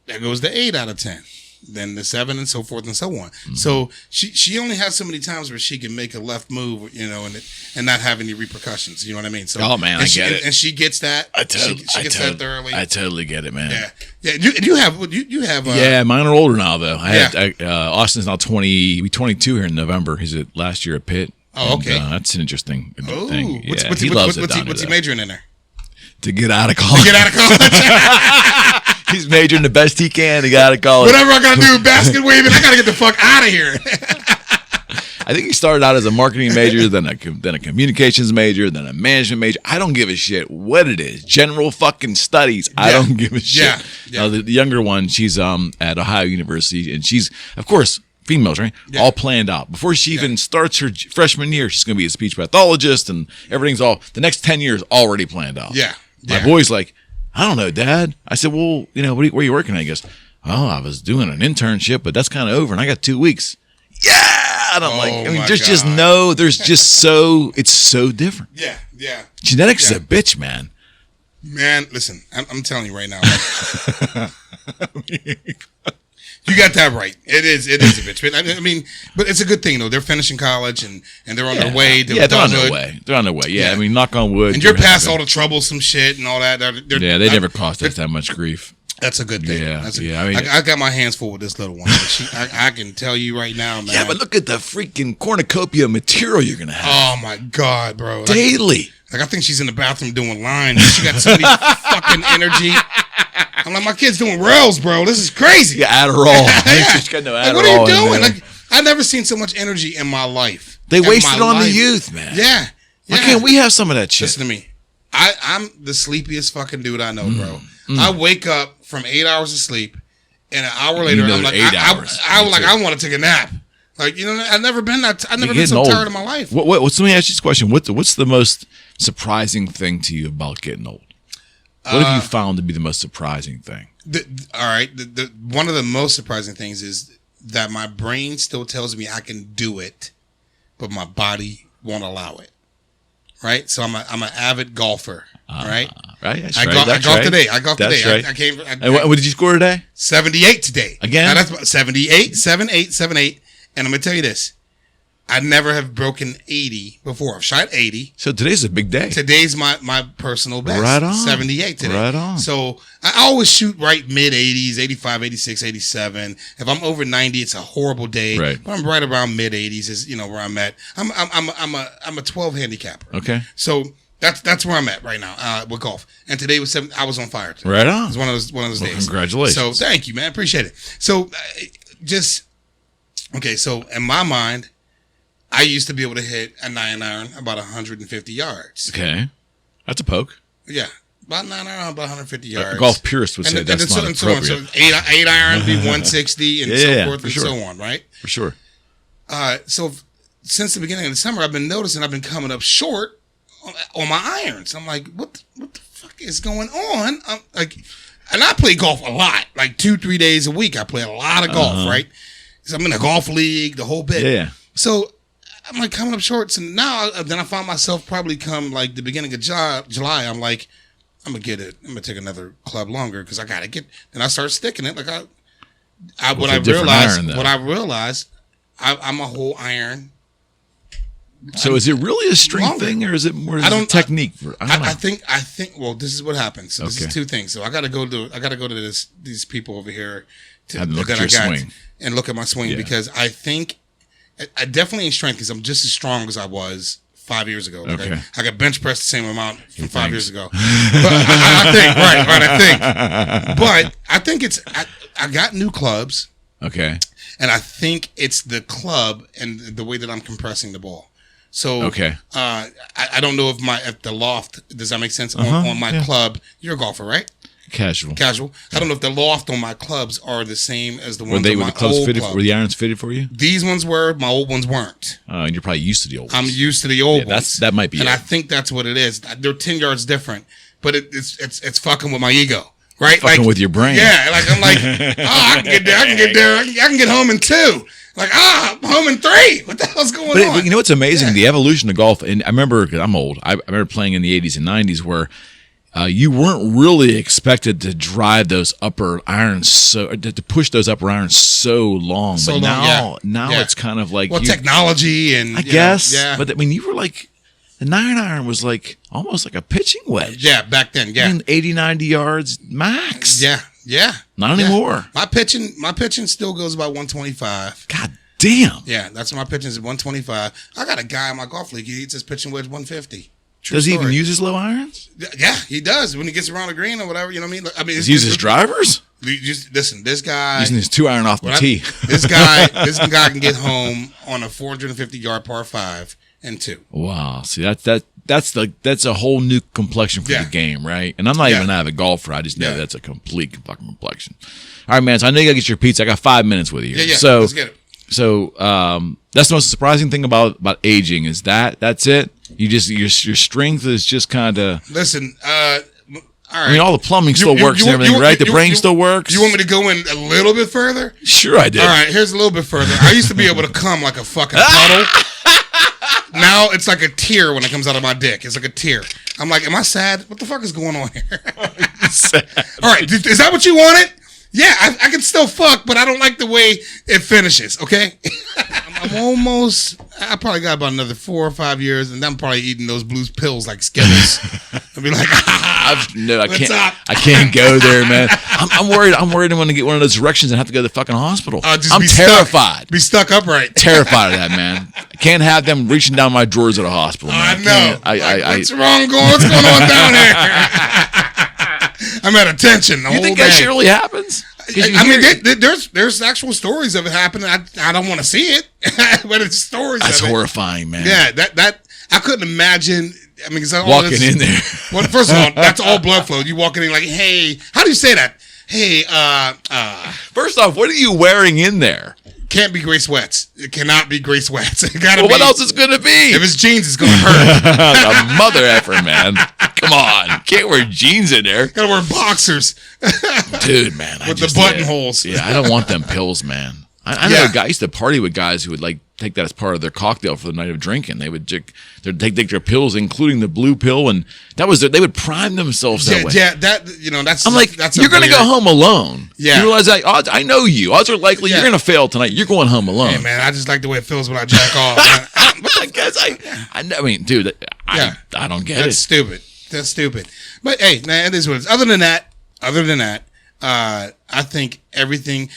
there goes the 8 out of 10. Then the 7 and so forth and so on. Mm-hmm. So she only has so many times where she can make a left move, and not have any repercussions. You know what I mean? So, oh man, I get it. And she gets that. She gets that thoroughly. I totally get it, man. Yeah. You have. Yeah, mine are older now though. Austin's now 22 here in November. He's last year at Pitt. Oh, okay. And, that's an interesting thing. Yeah, he loves it. What's he majoring in there? To get out of college. He's majoring the best he can to get out of college. Whatever I gotta do, basket waving, I gotta get the fuck out of here. I think he started out as a marketing major, then a communications major, then a management major. I don't give a shit what it is. General fucking studies. I don't give a shit. Yeah. The younger one, she's at Ohio University, and she's, of course, females, right? Yeah. All planned out. Before she even starts her freshman year, she's going to be a speech pathologist, and everything's the next 10 years already planned out. Yeah. My boy's like, I don't know, Dad. I said, well, where are you working at? He goes, oh, I was doing an internship, but that's kind of over, and I got 2 weeks. Yeah! And I'm it's so different. Yeah. Genetics is a bitch, man. Man, listen, I'm telling you right now. You got that right. It is a bitch. But it's a good thing though. They're finishing college and they're on their way. They're on their way. They're on their way. Yeah. I mean, knock on wood. And you're past all the troublesome shit and all that. They never cost us that much grief. That's a good thing. Yeah, I got my hands full with this little one. I can tell you right now, man. Yeah, but look at the freaking cornucopia of material you're gonna have. Oh my God, bro! Daily. I think she's in the bathroom doing lines. She got so many fucking energy. I'm like, my kid's doing rails, bro. This is crazy. Yeah, Adderall. She's got no Adderall. What are you doing? I've never seen so much energy in my life. They wasted on the youth, man. Yeah. Why can't we have some of that shit? Listen to me. I'm the sleepiest fucking dude I know, bro. I wake up from 8 hours of sleep, and an hour later, I'm like, I want to take a nap. Like, I've never been so old. tired in my life. Let me ask you this question. What's the most surprising thing to you about getting old? What have you found to be the most surprising thing? All right. One of the most surprising things is that my brain still tells me I can do it, but my body won't allow it. Right? So I'm an avid golfer. Right? Right. That's I right. golfed today. I golfed today. Right. And what did you score today? 78 today. Again? Now, that's 78, 78. And I'm going to tell you this. I never have broken 80 before. I've shot 80. So today's a big day. Today's my personal best. Right on. 78 today. Right on. So I always shoot right mid 80s, 85, 86, 87. If I'm over 90, it's a horrible day. Right. But I'm right around mid 80s is where I'm at. I'm a 12 handicapper. Okay. So that's where I'm at right now with golf. And today was 7. I was on fire today. Right on. It was one of those days. Congratulations. So thank you, man. Appreciate it. So so in my mind, I used to be able to hit a 9-iron about 150 yards. Okay. That's a poke. Yeah. About 9-iron, about 150 yards. A golf purist would say that's not appropriate. So 8-iron be 160 and so forth and so on, right? For sure. So since the beginning of the summer, I've been noticing I've been coming up short on my irons. I'm like, what the fuck is going on? And I play golf a lot, like 2-3 days a week. I play a lot of golf, right? So I'm in a golf league, the whole bit. Yeah. So I'm like coming up short. So now, then I find myself probably come like the beginning of July. I'm like, I'm gonna get it. I'm gonna take another club longer because I gotta get. Then I start sticking it. Like what I realized, I'm a whole iron. So is it really a strength thing, or is it more a technique? I think. Well, this is what happens. So this is two things. So I gotta go to these people over here to look at your swing and look at my swing because I think I definitely ain't strength because I'm just as strong as I was 5 years ago. Okay. I got bench press the same amount from 5 years ago. But I think. But I think it's I got new clubs. Okay. And I think it's the club and the way that I'm compressing the ball. So I don't know if the loft, does that make sense? On my club, you're a golfer, right? Casual. I don't know if the loft on my clubs are the same as the ones on my old club. Were the irons fitted for you? These ones were. My old ones weren't. And you're probably used to the old ones. I'm used to the old ones. That might be and I think that's what it is. They're 10 yards different, but it's fucking with my ego. Right? Fucking with your brain. Yeah. Like I'm like, I can get there. I can get home in 2. Like, I'm home in 3. What the hell's going on? But you know what's amazing? The evolution of golf. And I remember, because I'm old, I remember playing in the 80s and 90s where you weren't really expected to drive those upper irons to push those upper irons so long. So but long, now it's kind of like technology and I guess. yeah. But I mean, you were like the 9-iron was like almost like a pitching wedge. Yeah, back then. Yeah, I mean, 80, 90 yards max. Yeah. Not anymore. My pitching still goes about 125. God damn. Yeah, that's my pitching is 125. I got a guy in my golf league. He eats his pitching wedge 150. Does he even use his low irons? Yeah, he does. When he gets around the green or whatever, you know what I mean? Does he use his drivers? Listen, this guy using his 2-iron off the tee. This guy can get home on a 450-yard par 5 and 2. Wow. See, that's a whole new complexion for the game, right? And I'm not even an avid golfer. I just know that's a complete fucking complexion. All right, man. So I know you gotta get your pizza. I got 5 minutes with you. Yeah. So let's get it. So that's the most surprising thing about aging is that's it. You just your strength is just kind of. Listen, all right. I mean, all the plumbing still works and everything, right? The brain still works. You want me to go in a little bit further? Sure, I did. All right, here's a little bit further. I used to be able to come like a fucking puddle. Now it's like a tear when it comes out of my dick. It's like a tear. I'm like, am I sad? What the fuck is going on here? All right, is that what you wanted? Yeah, I can still fuck, but I don't like the way it finishes, okay? I probably got about another 4 or 5 years, and I'm probably eating those blues pills like Skittles. I'll be like, I can't go there, man. I'm worried. I'm worried I'm going to get one of those erections and have to go to the fucking hospital. I'm terrified. Be stuck upright. Terrified of that, man. I can't have them reaching down my drawers at a hospital, man. I know. What's going on down here? I'm at attention. You think that shit really happens? I mean, there's actual stories of it happening. I don't want to see it, but it's stories. That's horrifying, man. Yeah, that I couldn't imagine. I mean, walking in there. Well, first of all, that's all blood flow. You walking in like, hey, how do you say that? Hey, First off, what are you wearing in there? Can't be gray sweats. It cannot be gray sweats. It gotta be. What else is gonna be? If it's jeans, it's gonna hurt. The mother effer, man. Come on, can't wear jeans in there. Gotta wear boxers, dude, man. With the buttonholes. Yeah, I don't want them pills, man. I know a guy. I used to party with guys who would like take that as part of their cocktail for the night of drinking. They would take their pills, including the blue pill, and that was they would prime themselves that way. Yeah, that's. I'm like, that's you're gonna go home alone. Yeah, you realize that odds. I know you. Odds are likely you're gonna fail tonight. You're going home alone. Hey, man, I just like the way it feels when I jack off. I guess I mean, dude, I don't get it. That's stupid. But hey, man, it is what it is. Other than that, I think everything.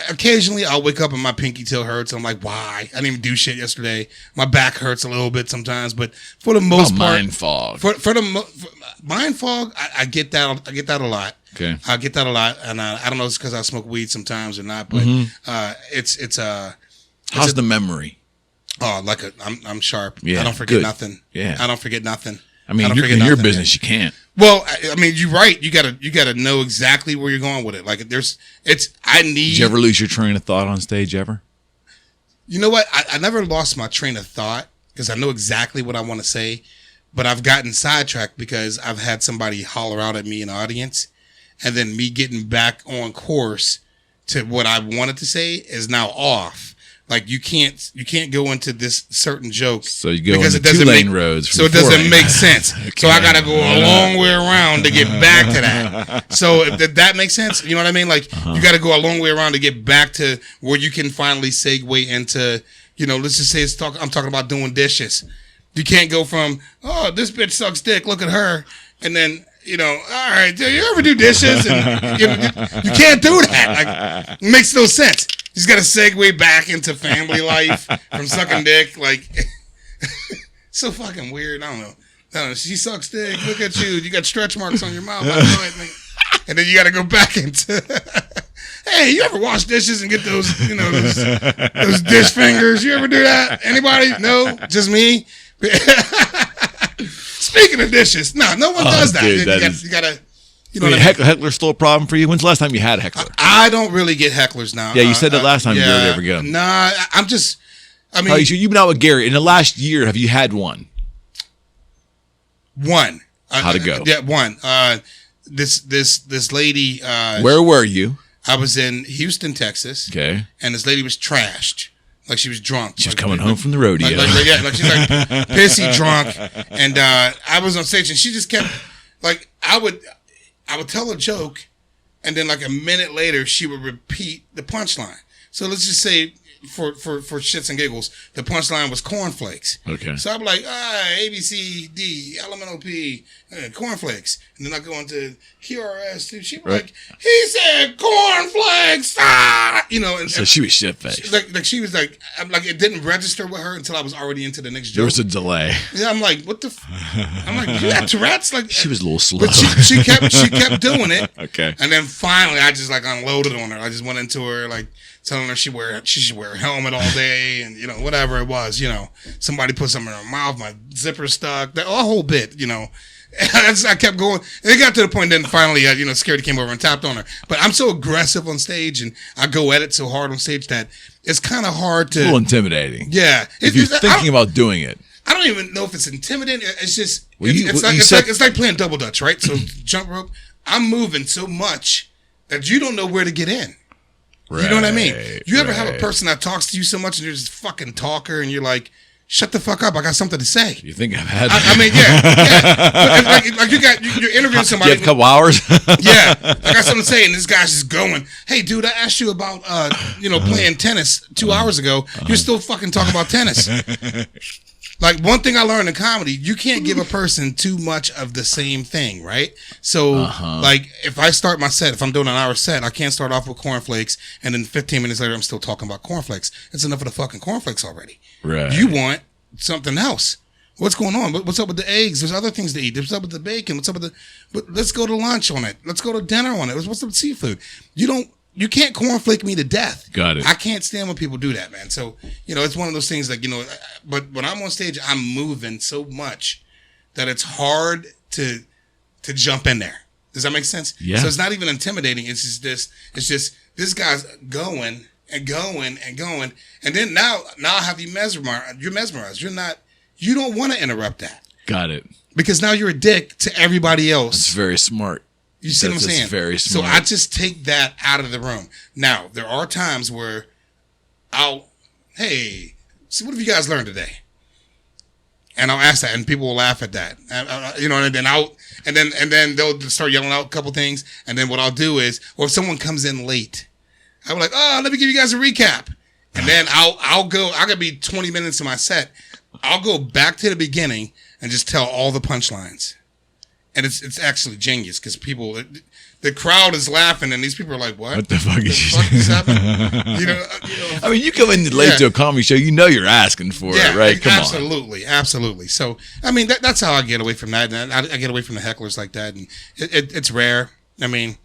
Occasionally, I'll wake up and my pinky toe hurts. I'm like, why? I didn't even do shit yesterday. My back hurts a little bit sometimes, but for the most part, mind fog. For mind fog, I get that. I get that a lot. Okay, I get that a lot, and I don't know if it's because I smoke weed sometimes or not, but it's how's the memory? Oh, I'm sharp. Yeah, I don't forget nothing. Yeah, I don't forget nothing. I mean, in your business, you can't. Well, I mean, you're right. You gotta know exactly where you're going with it. Like, Did you ever lose your train of thought on stage ever? You know what? I never lost my train of thought because I know exactly what I want to say, but I've gotten sidetracked because I've had somebody holler out at me in the audience, and then me getting back on course to what I wanted to say is now off. Like you can't go into this certain joke. So you go into 2-lane roads. So it doesn't make sense. Okay. So I got to go a long way around to get back to that. So if that makes sense, you know what I mean? Like you got to go a long way around to get back to where you can finally segue into, let's just say I'm talking about doing dishes. You can't go from, oh, this bitch sucks dick, look at her. And then, all right, do you ever do dishes? And you can't do that. Like, it makes no sense. He's got to segue back into family life from sucking dick. Like, so fucking weird. I don't know. She sucks dick. Look at you. You got stretch marks on your mouth. I know it. And then you got to go back into, hey, you ever wash dishes and get those, those dish fingers? You ever do that? Anybody? No? Just me? Speaking of dishes, no one does that. Dude, you gotta. What I mean? Heckler's still a problem for you? When's the last time you had a heckler? I don't really get hecklers now. Yeah, you said that last time you didn't ever get them. Nah, you've been out with Gary. In the last year, have you had one? One. How'd it go? Yeah, one. This lady. Where were you? I was in Houston, Texas. Okay. And this lady was trashed. Like she was drunk. She was coming home from the rodeo. Like she's like pissy drunk. And I was on stage and she just kept, like, I would tell a joke, and then like a minute later, she would repeat the punchline. So let's just say, for shits and giggles, the punchline was cornflakes. Okay. So I'm like, A, B, C, D, elemental P, cornflakes. And then I go into QRS. She was like, he said cornflakes. You know. And, so she was shit-faced. She was like, it didn't register with her until I was already into the next joke. There was a delay. Yeah, I'm like, what the? I'm like, you got Tourette's? Like, she was a little slow. But she kept doing it. Okay. And then finally, I just like unloaded on her. I just went into her like, telling her she should wear a helmet all day and, you know, whatever it was, you know. Somebody put something in her mouth, my zipper stuck, that whole bit, you know. I kept going. And it got to the point then finally, you know, Scaredy came over and tapped on her. But I'm so aggressive on stage and I go at it so hard on stage that it's kind of hard to... It's a little intimidating. Yeah. If you're thinking about doing it. I don't even know if it's intimidating. It's just... Well, it's like playing double dutch, right? So jump rope, I'm moving so much that you don't know where to get in. Right, you know what I mean? You ever have a person that talks to you so much and you're just fucking talker and you're like, shut the fuck up, I got something to say. You think I've had I mean, yeah. Like you're interviewing somebody. You have a couple hours? Yeah. I got something to say and this guy's just going, hey dude, I asked you about playing tennis 2 hours ago. You're still fucking talking about tennis. Like, one thing I learned in comedy, you can't give a person too much of the same thing, right? So, like, if I start my set, if I'm doing an hour set, I can't start off with cornflakes, and then 15 minutes later, I'm still talking about cornflakes. It's enough of the fucking cornflakes already. Right. You want something else. What's going on? What's up with the eggs? There's other things to eat. What's up with the bacon? What's up with let's go to lunch on it. Let's go to dinner on it. What's up with seafood? You can't cornflake me to death. Got it. I can't stand when people do that, man. So, you know, it's one of those things like, you know, but when I'm on stage, I'm moving so much that it's hard to jump in there. Does that make sense? Yeah. So it's not even intimidating. It's just this guy's going and going and going. And then now I have you mesmerized. You're mesmerized. You don't want to interrupt that. Got it. Because now you're a dick to everybody else. That's very smart. You see what I'm saying? Very smart. So I just take that out of the room. Now, there are times where hey, so what have you guys learned today? And I'll ask that, and people will laugh at that. You know, and then they'll start yelling out a couple things. And then what I'll do is, or if someone comes in late, I'm like, let me give you guys a recap. And then I could be 20 minutes of my set. I'll go back to the beginning and just tell all the punchlines. And it's actually genius because the crowd is laughing and these people are like, what? What the fuck is happening? You know, I mean, you come in late to a comedy show, you know you're asking for it, right? Come on. Absolutely. So, I mean, that's how I get away from that. And I get away from the hecklers like that. And it's rare. I mean,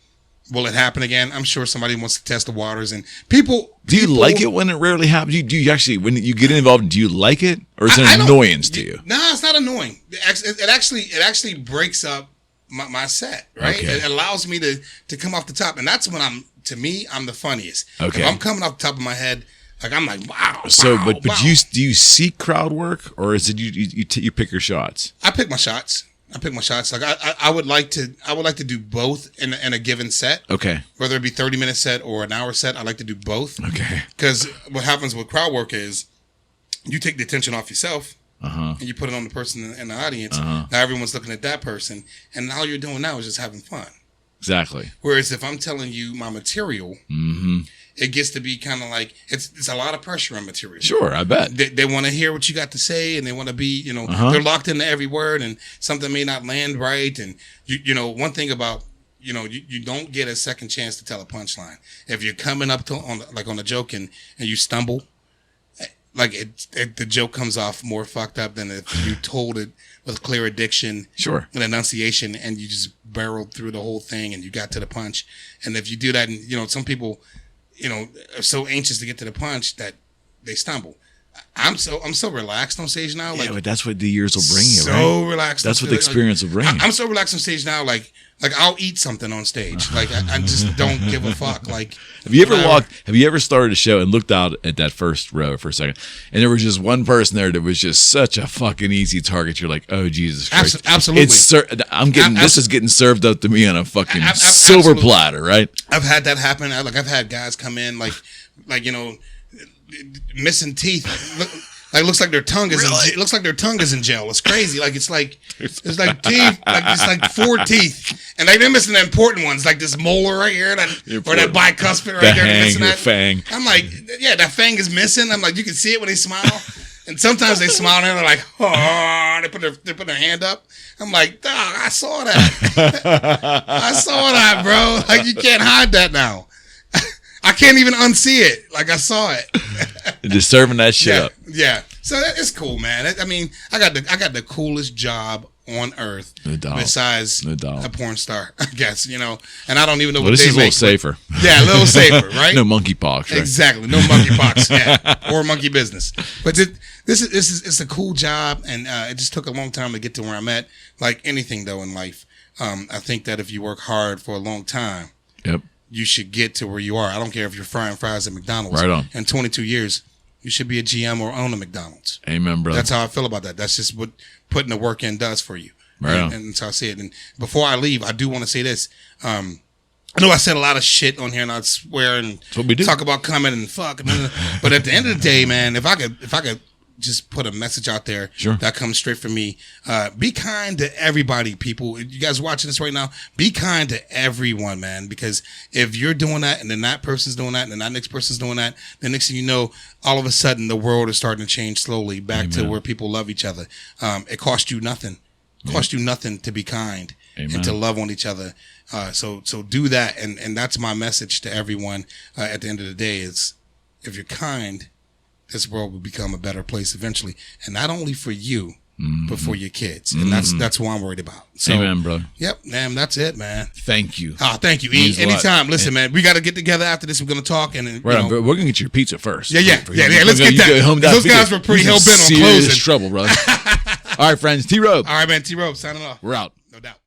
will it happen again? I'm sure somebody wants to test the waters. And people... Do you like it when it rarely happens? Do you actually, when you get involved, do you like it? Or is it an annoyance to you? No, it's not annoying. It actually breaks up my set, right? Okay. It allows me to come off the top. And that's when I'm the funniest. Okay. If I'm coming off the top of my head, like I'm like, wow. So, wow, but wow. Do you seek crowd work, or is it you pick your shots? I pick my shots. Like I would like to do both in a given set. Okay. Whether it be 30-minute set or an hour set, I like to do both. Okay. Because what happens with crowd work is you take the attention off yourself. And you put it on the person in the audience. Now everyone's looking at that person, and all you're doing now is just having fun. Exactly. Whereas if I'm telling you my material, it gets to be kind of like it's a lot of pressure on material. Sure, I bet they want to hear what you got to say, and they want to be, they're locked into every word, and something may not land right. And you know, one thing about you don't get a second chance to tell a punchline if you're coming up on a joke and you stumble. Like the joke comes off more fucked up than if you told it with clear diction, sure, and enunciation, and you just barreled through the whole thing and you got to the punch. And if you do that, and some people, are so anxious to get to the punch that they stumble. I'm so relaxed on stage now. Yeah, but that's what the years will bring you. So right? Relaxed. That's what the experience will bring you. I'm so relaxed on stage now. Like I'll eat something on stage. Like I just don't give a fuck. Like have you ever started a show and looked out at that first row for a second, and there was just one person there that was just such a fucking easy target? You're like, oh Jesus Christ, absolutely. This is getting served up to me on a fucking silver platter, right? I've had that happen. I've had guys come in like missing teeth. Like looks like their tongue is it looks like their tongue is in jail. It's crazy. Like it's like teeth, like it's like 4 teeth, and like they're missing the important ones, like this molar right here, or that bicuspid right there. Hang, missing that fang. I'm like, yeah, that fang is missing. I'm like, you can see it when they smile, and sometimes they smile and they're like, oh, they put their hand up. I'm like, dog, I saw that. I saw that, bro. Like you can't hide that now. I can't even unsee it. Like I saw it. Just serving that shit up. Yeah. So it's cool, man. I mean, I got the coolest job on earth besides a porn star, I guess, you know. And I don't even know what this they is a little safer. Yeah, a little safer, right? No monkeypox, right? Exactly. No monkeypox, yeah. Or monkey business. But it's a cool job, and it just took a long time to get to where I'm at. Like anything though in life, I think that if you work hard for a long time, you should get to where you are. I don't care if you're frying fries at McDonald's. Right on. In 22 years, you should be a GM or own a McDonald's. Amen, brother. That's how I feel about that. That's just what putting the work in does for you. Right on. And that's how I see it. And before I leave, I do want to say this. I know I said a lot of shit on here, and I swear and talk about coming and fuck. But at the end of the day, man, if I could just put a message out there that comes straight from me. Be kind to everybody, people. You guys watching this right now, be kind to everyone, man, because if you're doing that and then that person's doing that and then that next person's doing that, the next thing you know, all of a sudden the world is starting to change slowly back to where people love each other. It costs you nothing. It costs you nothing to be kind and to love on each other. So do that. And that's my message to everyone at the end of the day is if you're kind, this world will become a better place eventually, and not only for you, but for your kids, and that's what I'm worried about. So, amen, bro. Yep, man, that's it, man. Thank you. Thank you. Anytime. Listen, man, we got to get together after this. We're gonna talk, and we're gonna get your pizza first. Yeah. Let's get that. Those guys were pretty hell bent on closing. Trouble, brother. All right, friends. T-Robe. All right, man. T-Robe signing off. We're out. No doubt.